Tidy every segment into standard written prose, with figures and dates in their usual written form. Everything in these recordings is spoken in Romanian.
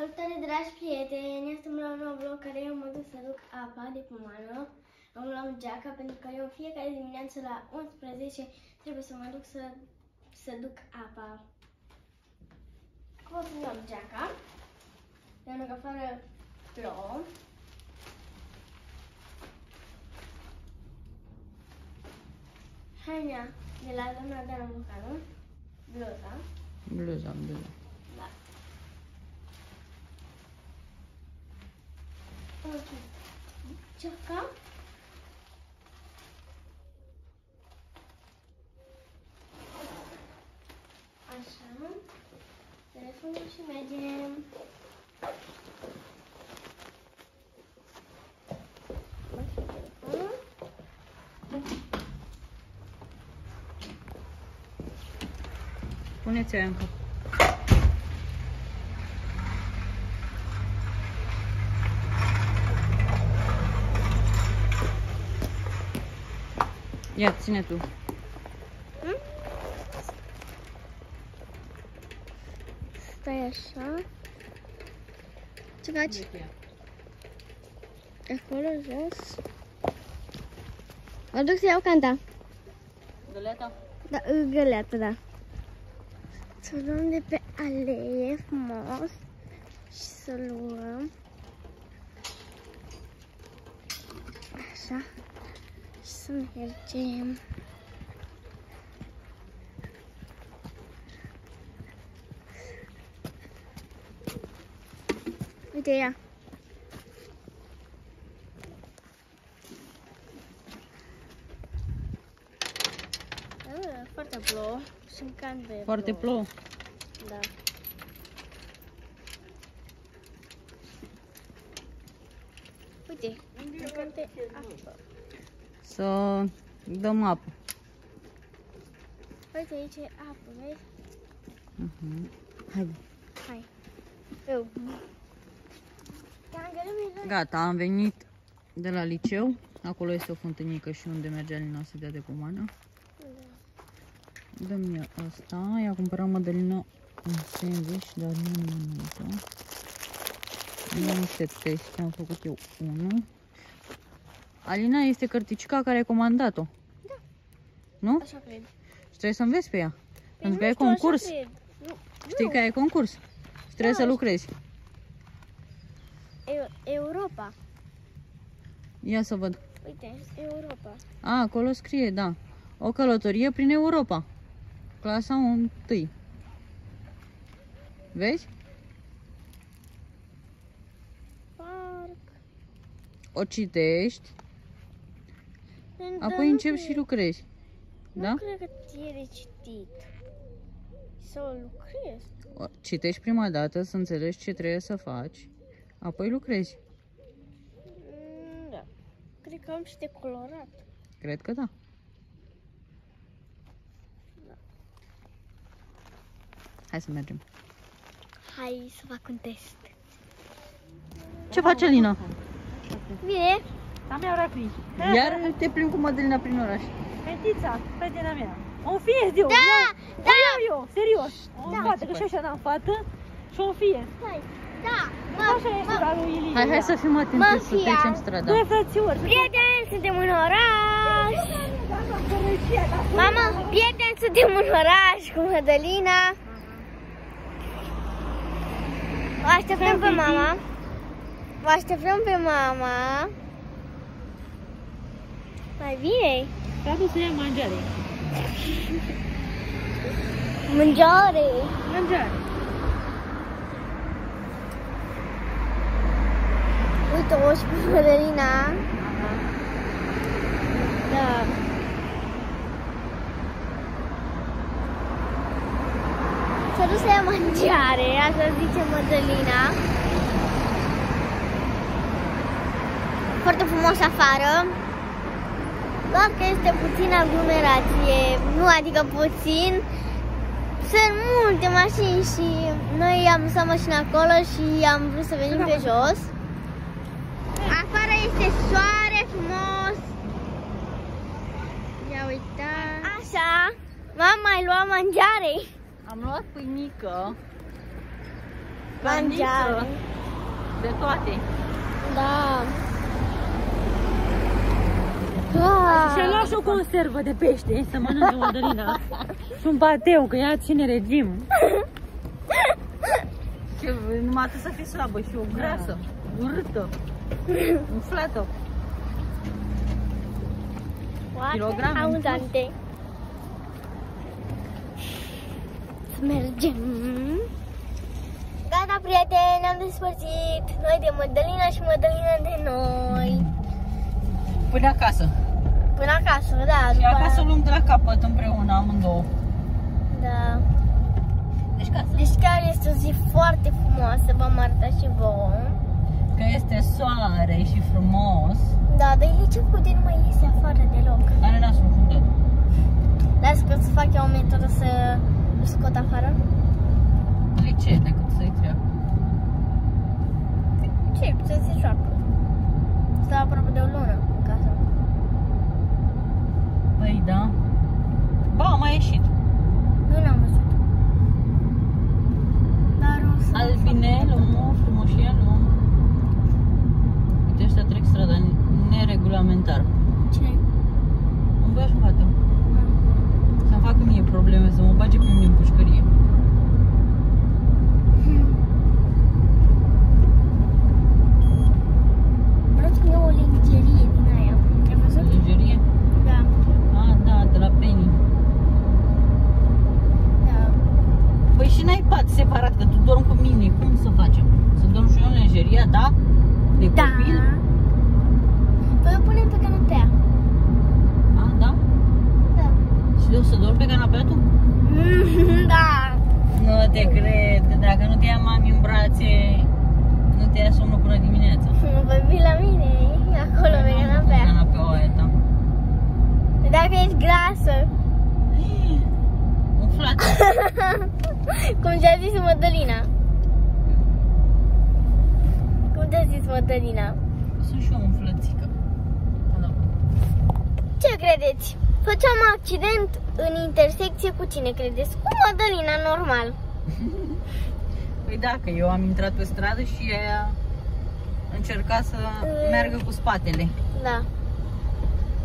Salutare, dragi prieteni! Suntem la un nou vlog care eu mă duc să duc apa de pomană. Îmi luam geaca pentru că eu fiecare dimineață la 11 trebuie să mă duc să duc apa. Acum să luam geaca, pentru că fără plouă. Haina de la doamna Dana Mucanu, bluza. Da. Geaca. Așa. Telefonul și mergem. Puneți-o încă. Ia, ține tu. Stai așa. Ce faci? Acolo, jos. Mă duc să iau canta. Găleata? Da, găleata, da. Să luăm de pe alee frumos și să luăm așa și să mergem. Uite ea. Foarte plouă și în can de Foarte plouă? Da. Uite, foarte apă. Să dăm apă. Uite, aici e apă, vezi? Hai. Eu. Gata, am venit de la liceu. Acolo este o fontănică și unde merge Alina să dea de pomană. Dă-mi asta. I-a cumpărat Mădălina un sandwich, dar nu mănâncă. Nu niște teste, am făcut eu unul. Alina este cărticica care ai comandat-o. Da. Nu? Așa cred. Și trebuie să înveți pe ea. Păi Pentru că ai concurs. Știi că ai concurs. Și trebuie să lucrezi. Europa. Ia să văd. Uite, Europa. A, acolo scrie, da. O călătorie prin Europa. Clasa 1. Vezi? Parc. O citești, apoi începi și lucrezi. Da? Nu cred că e de citit. Să o lucrezi. Citești prima dată să înțelegi ce trebuie să faci, apoi lucrezi. Da. Cred că am și de colorat. Cred că da. Hai să mergem. Hai să fac un test. Ce face Alina? Bine. A mea racli. Iar te plimbi cu Mădălina prin oraș. Fetița, prietena mea. O fie eu. Da. Eu, serios. O Da. fată, că și așa n-am fată. Și o fie. Hai. Da. Așa este la lui Ilie. Hai să fim atenți să trecem strada. Doi frățiori. Prieteni, suntem în oraș. Mama, prieteni, suntem în oraș cu Mădălina. O așteptăm pe mama. O așteptăm pe mama. Mai bine? S-a dus să ia mangiare. Mangiare. Mangiare. Uite-o și pe Mădălina. Da. S-a dus să ia mangiare, așa zice Mădălina. Foarte frumos afară. Doar că este puțină aglomerație, nu adică puțin. Sunt multe mașini și noi am lăsat mașina acolo și am vrut să venim pe jos. Afară este soare frumos. Ia uita. Așa. Mama, ai luat mangiare. Am luat pâinică Carniță. De toate. Da. Și-a luat și o conservă de pește să mănânce Mădălina. Și un pateu, că ea ține regim. Și numai atât să fii slabă și o grasă, urâtă, umflată. Kilograme. Auzante. Să mergem. Gata, prieteni, ne-am despărțit. Noi de Mădălina și Mădălina de noi. Până acasă. Până acasă, da. Și acasă o luăm de la capăt împreună, amândouă. Da. Deci casă. Deci chiar este o zi foarte frumoasă, v-am arătat și vouă. Că este soare și frumos. Da, dar Licecu de nu mai iese afară deloc. Are nasul fundat. Lasă că să fac eu o metodă să îl scot afară. Ce decât să-i treacă. Ce? Să se joacă. Stau aproape de o lună în casă. Păi da. Ba, am mai ieșit. Nu l-am văzut. Dar o să... Albinelul, frumoșelul. Uite, ăștia trec strada neregulamentar. Ce? Un băiat și o fată. Să-mi facă mie probleme, să mă bage pe mine în pușcărie. Vreau eu o lingerie din aia. Ai văzut? Lingerie? Da. Ah, da, de la Penny. Da. Păi și n-ai pat separat, că tu dormi cu mine. Cum să facem? Să dorm și eu în lingeria, da? De Da. copil? Păi o punem pe canapea. Ah, da? Da. Și eu să dorm pe canapea tu? Da. Nu te cred, că dacă nu te ia mami în brațe, nu te ia somnul până dimineața. Vă vii la mine, acolo pe canapea. Canapeaua aia ta. Dacă ești grasă. Umflată. Cum ți-a zis Mădălina. Cum ți-a zis Mădălina? Sunt și eu umflățică. Ce credeți? Făceam accident în intersecție cu cine credeți? Cu Mădălina, normal. Păi da, că eu am intrat pe stradă și ea încerca să meargă cu spatele. Da.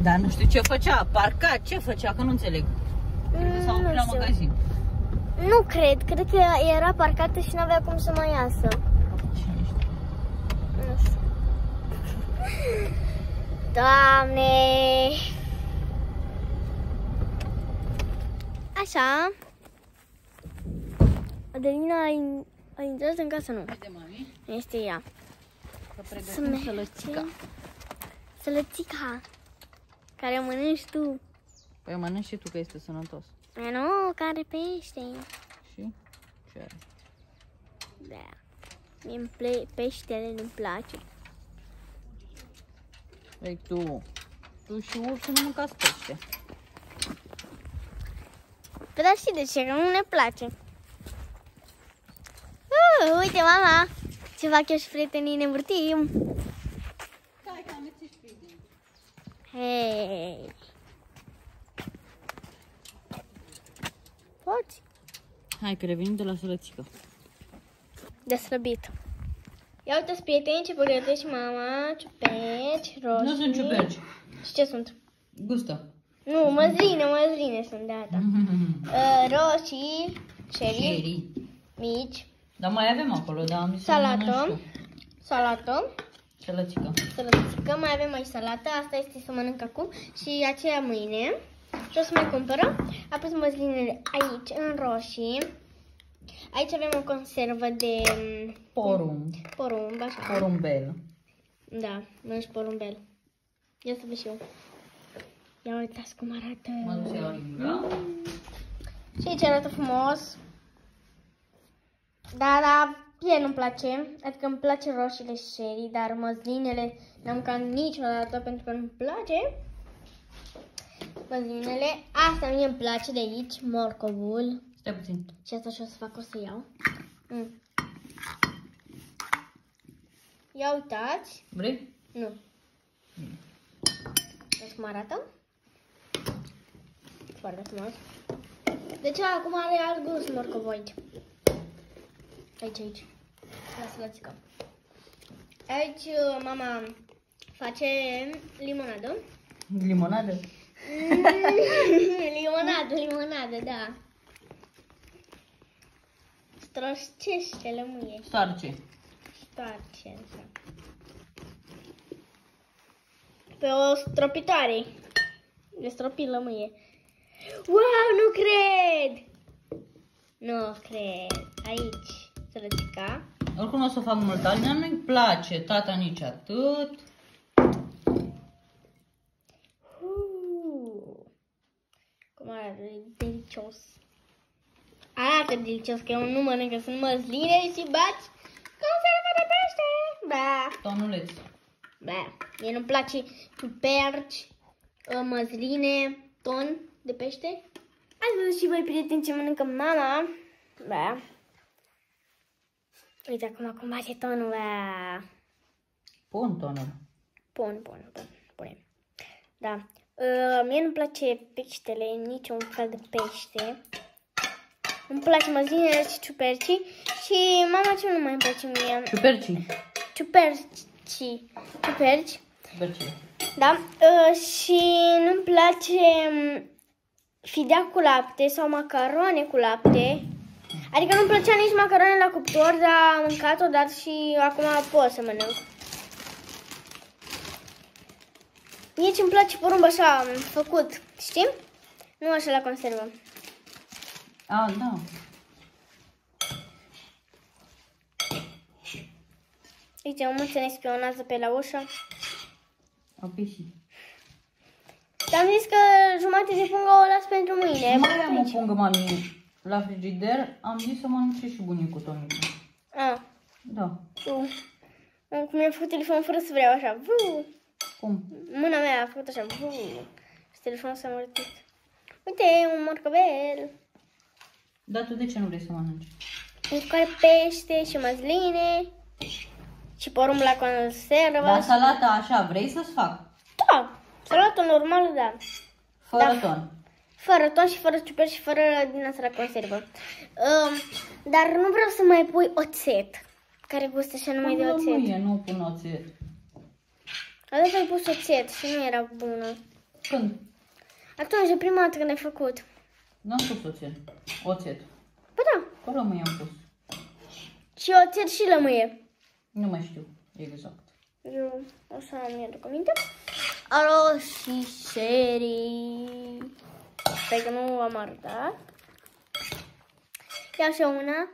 Dar nu știu ce făcea, parca, ce făcea, că nu înțeleg. Cred că s-a oprit la magazin. Nu cred, cred că era parcată și n-avea cum să mai iasă. Cine știe? Nu știu. Doamne! Așa. Adelina a intrat în casă, nu? Haide, mami, Este ea. să pregătim sălățica. Sălățica. Care mănânci tu. Păi mănânci și tu, că este sănătos. E, nu, care pește. Și? Ce are? Da. Mie peștele nu-mi place. Păi tu și ursul nu mâncați pește. Păi dar știi de ce? Că nu ne place. Uite, mama, ce fac eu și prietenii, ne învârtim. Stai că amețești prieteni. Hei. Poți? Hai că revenim de la sălățică. De slăbit. Ia uite-ți, prieteni, ce pregătești mama, ciuperci, roșii. Nu sunt ciuperci. Și ce sunt? Gustă. Nu, măsline sunt de asta. Roșii, cherry, mici, Dar mai avem acolo, dar am zis să mănânc salată, sălățică. sălățică, mai avem mai salată, asta este să mănânc acum și aceea mâine. Și o să mai cumpărăm. Apoi măslinele aici, în roșii. Aici avem o conservă de porumb, așa. Porumbel. Da, mănânci porumbel. Ia să văd și eu. Ia uitați cum arată. Mă duc la limba. Și aici arată frumos. Da, mie nu-mi place. Adică îmi place roșiile și cherry, dar măslinele n-am mâncat niciodată pentru că nu-mi place. Măslinele. Asta mie îmi place de aici, morcovul. Stai puțin. Și asta și o să fac, o să iau. Ia uitați. Vrei? Nu. Deci cum arată? Foarte frumos. Deci acum are alt gust morcovul aici. Aici. La sălățică. Aici mama face limonadă. Limonadă? Limonadă, da. Stroșcește lămâie. Stoarce. Stoarce, așa. Pe o stropitoare. De stropit lămâie. Wow, nu cred! Nu cred. Aici, sălățica. Oricum o să fac mult. Alina nu-i place, tata nici atât. Cum arată? Delicios. Arată delicios, că eu nu mănânc, sunt măsline și baci conservă de pește. Da. Tonuleț. Da. Mie nu-mi place ciuperci, măsline, ton de pește. Ați văzut și voi, prieteni, ce mănâncă mama? Da. Uite acum cum face tonul, da. Pun tonul. Punem. Da. Mie nu-mi place peștele, niciun fel de pește. Îmi place măslinele și ciupercii. Și mama, ce nu mai îmi place mie? Ciupercii. Ciuperci. Ciupercii. Da. Și nu-mi place fidea cu lapte sau macarone cu lapte. Adică nu-mi plăcea nici macarone la cuptor, dar am mâncat-o, dar și acum pot să mănânc. Nici îmi place porumb așa, făcut, știi? Nu așa la conservă. A, da. Uite, mămuța ne spionează pe la ușă. Au pisi. Te-am zis că jumate de pungă o las pentru mâine. Mai am o pungă, mami, la frigider. Am zis să mănânce și bunicul Tonica. A. Da. Cum mi-am făcut telefonul fără să vreau așa. Cum? Mâna mea a făcut așa. Și telefonul s-a învârtit. Uite, un morcăvel. Dar tu de ce nu vrei să mănânci? Pentru că are pește și măsline. Și porumb la conservă. La salata așa, vrei să-ți fac? Da, salată normală, da. Fără ton. Fără ton și fără ciuperci și fără din asta la conservă. Dar nu vreau să mai pui oțet. Care gustă așa numai de oțet. Nu, nu pun oțet. Adesea ai pus oțet și nu era bună. Când? Atunci, de prima dată când ai făcut. N-am pus oțet. Oțet. Bă, da. Cu lămâie am pus. Și oțet și lămâie. Nu mai știu exact. Eu o să mi aduc aminte. Alo și serii. Stai că nu am arătat. Ia și una.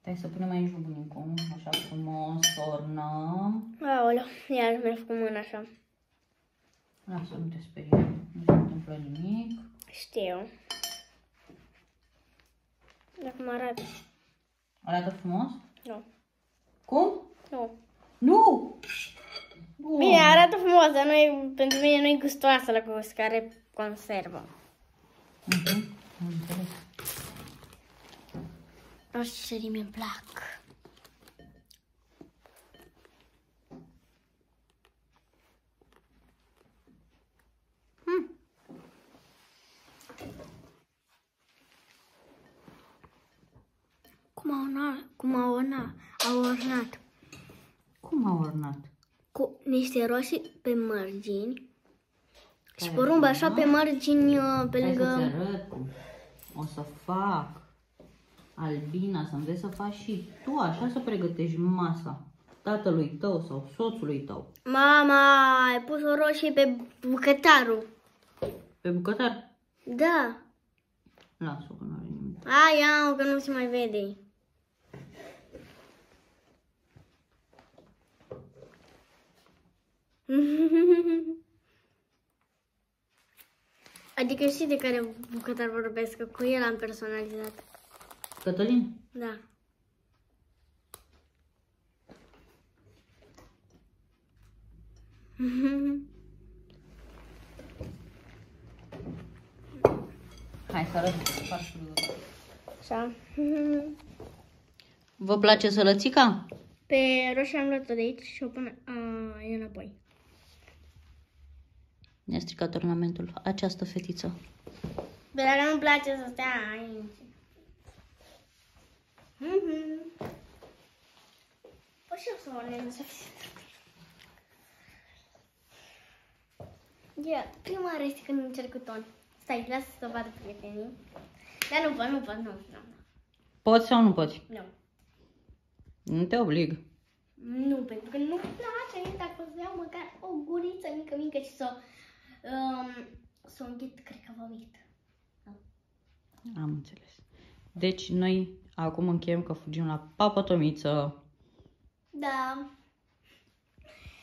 Hai să punem aici bunicul, așa frumos, ornăm. Aoleu, iar mi-a făcut mâna așa. Lasă, nu te sperie, nu se întâmplă nimic. Știu. Dar cum arată? Arată frumos? Nu. Cum? Nu. Nu! Bine, arată frumos, dar pentru mine nu e gustoasă la gust, care conservă. Am înțeles. Roșii mi-mi plac. Cum au ornat? Cum au ornat? Cu niște roșii pe margini și porumb așa pe margini pe lângă... Hai să-ți arăt cum o să fac. Albina, să înveți să faci și tu așa să pregătești masa tatălui tău sau soțului tău. Mama, ai pus o roșie pe bucătarul. Pe bucătar? Da. Lasă-o că nu are nimic. Ia, că nu se mai vede. Adică știi de care bucătar vorbesc, că cu el am personalizat. Cătălin? Da. Hai să arăt farșul. Așa. Vă place sălățica? Pe roșie am luat-o de aici și o pun e înapoi. Ne-a stricat ornamentul această fetiță. Dar nu-mi place să stea aici. Păi și eu să mă să fie. Prima oară este când încerc cu ton. Stai, lasă să vadă prietenii. Dar nu pot. Poți sau nu poți? Nu. Nu te oblig. Nu, pentru că nu-mi place dacă o să iau măcar o guriță mică și să o înghet, cred că vomit. Am înțeles. Deci noi acum încheiem că fugim la Papa Tomiță. Da.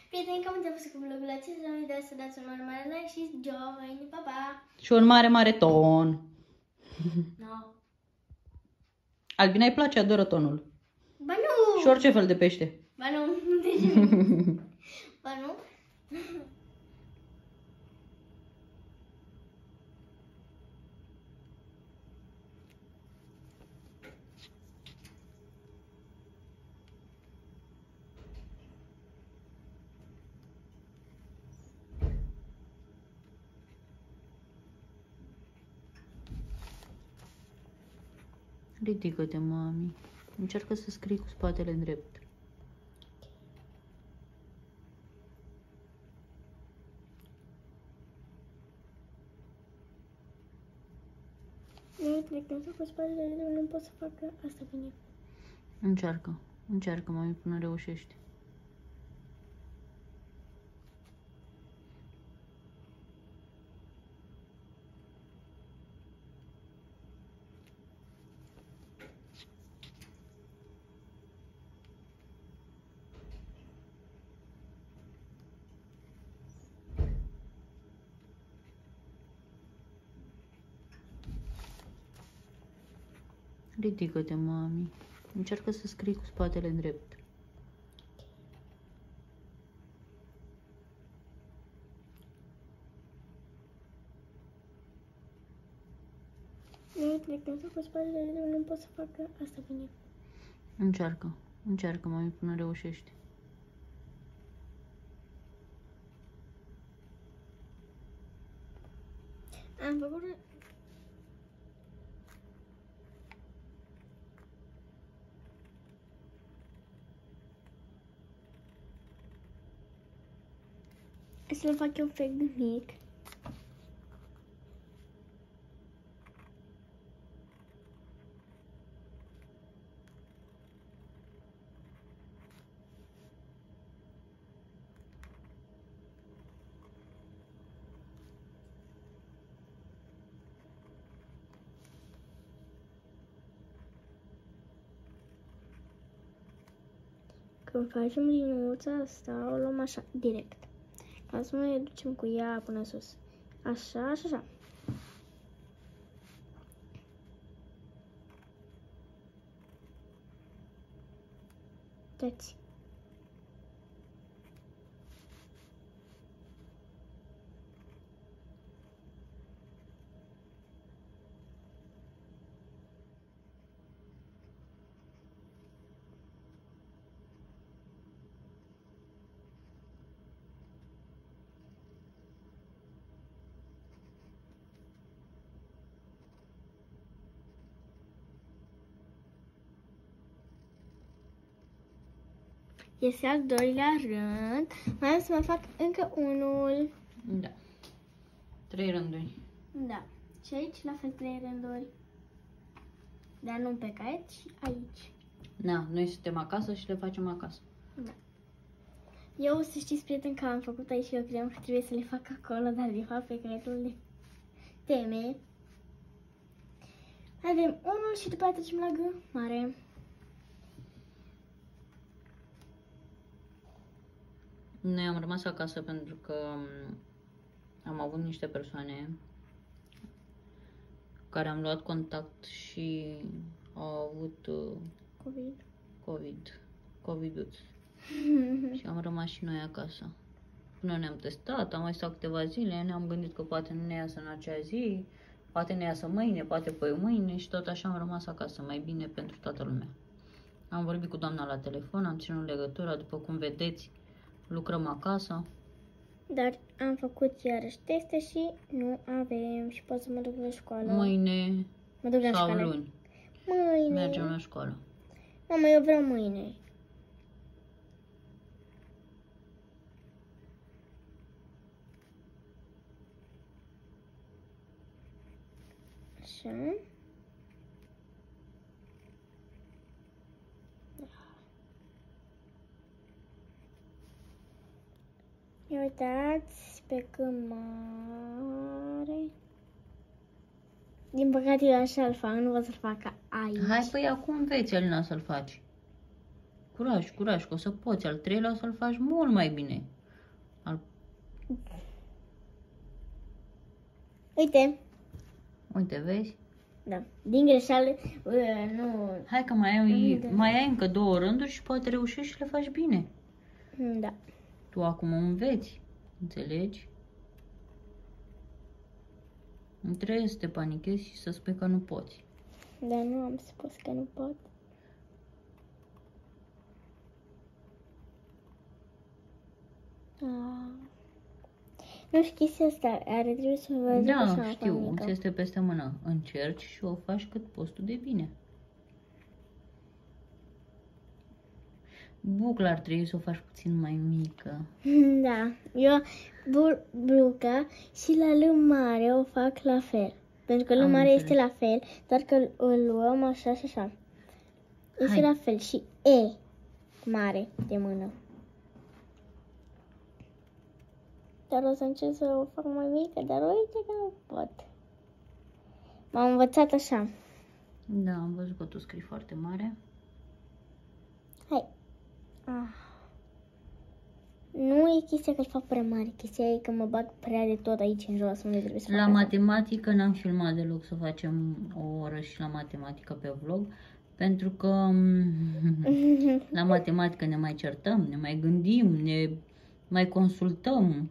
Prieteni, cam înțeles cu vlogul acesta. Nu uitați să dați un mare like și join. Pa, pa! Și un mare ton. No. Albina îi place, adoră tonul. Ba nu! Și orice fel de pește. Ba nu! Ba nu? Ridică-te, mami. Încearcă să scrii cu spatele în drept. Nu, cu spatele în drept, nu pot să fac asta bine. Încearcă, mami, până reușești. Ridică-te, mami. Încearcă să scrii cu spatele în drept. Nu, cu spatele în drept, nu pot să fac asta bine. Încearcă, mami, până reușești. Am făcut... Să le fac eu efect mic. Când facem liniuța asta, o luăm așa, direct. Ca să nu ne ducem cu ea până sus. Așa și așa. Uitați. Este al doilea rând. Mai am să mai fac încă unul. Da. 3 rânduri. Da. Și aici la fel 3 rânduri. Dar nu pe caiet, ci aici. Da, noi suntem acasă și le facem acasă. Da. Eu, să știți, prieten, că am făcut aici și eu credeam că trebuie să le fac acolo, dar de fapt pe caietul de teme. Avem unul și după aceea trecem la G mare. Noi am rămas acasă pentru că am avut niște persoane care am luat contact și au avut COVID-ul. Și am rămas și noi acasă. Până ne-am testat, am mai stat câteva zile, ne-am gândit că poate nu ne iasă în acea zi, poate ne iasă mâine, poate poi mâine și tot așa am rămas acasă, mai bine pentru toată lumea. Am vorbit cu doamna la telefon, am ținut legătura, după cum vedeți, lucrăm acasă. Dar am făcut iarăși teste și nu avem și pot să mă duc la școală. Mâine Mă duc la sau școală. luni Mâine. mergem la școală. Mama, eu vreau mâine. Așa. Ia uitați pe câmp mare. Din păcate eu așa-l fac, nu pot să-l fac aici. Hai, păi acum înveți, Alina, să-l faci. Curaj, curaj, că o să poți. Al treilea o să-l faci mult mai bine. Uite. Uite, vezi? Da. Din greșeală, nu... Hai că mai ai încă 2 rânduri și poate reușești și le faci bine. Da. Tu acum înveți, înțelegi? Nu trebuie să te panichezi și să spui că nu poți. Dar nu am spus că nu pot. Nu știu chestia asta, are trebui să vă zic Da, așa, știu, panică. ți este peste mână. Încerci și o faci cât poți tu de bine. Bucla ar trebui să o faci puțin mai mică. Da, eu buca și la L mare o fac la fel. Pentru că L Am mare înțeles. este la fel, doar că îl luăm așa și așa. Este Hai. la fel și E mare de mână. Dar o să încerc să o fac mai mică, dar uite că nu pot. M-am învățat așa. Da, am văzut că tu scrii foarte mare. Hai. Nu e chestia că îl fac prea mare, chestia e că mă bag prea de tot aici în jos, unde trebuie să fac La asta. matematică n-am filmat deloc să facem o oră și la matematică pe vlog, pentru că la matematică ne mai certăm, ne mai gândim, ne mai consultăm,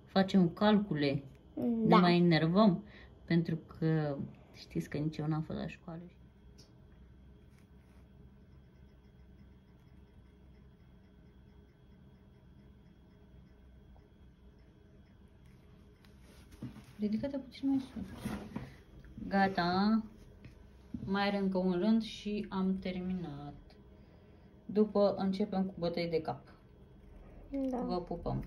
facem calcule, ne Da. mai enervăm, pentru că știți că nici eu n-am fost la școală. Ridică-te puțin mai sus. Gata. Mai are încă un rând și am terminat. După începem cu bătăi de cap. Da. Vă pupăm!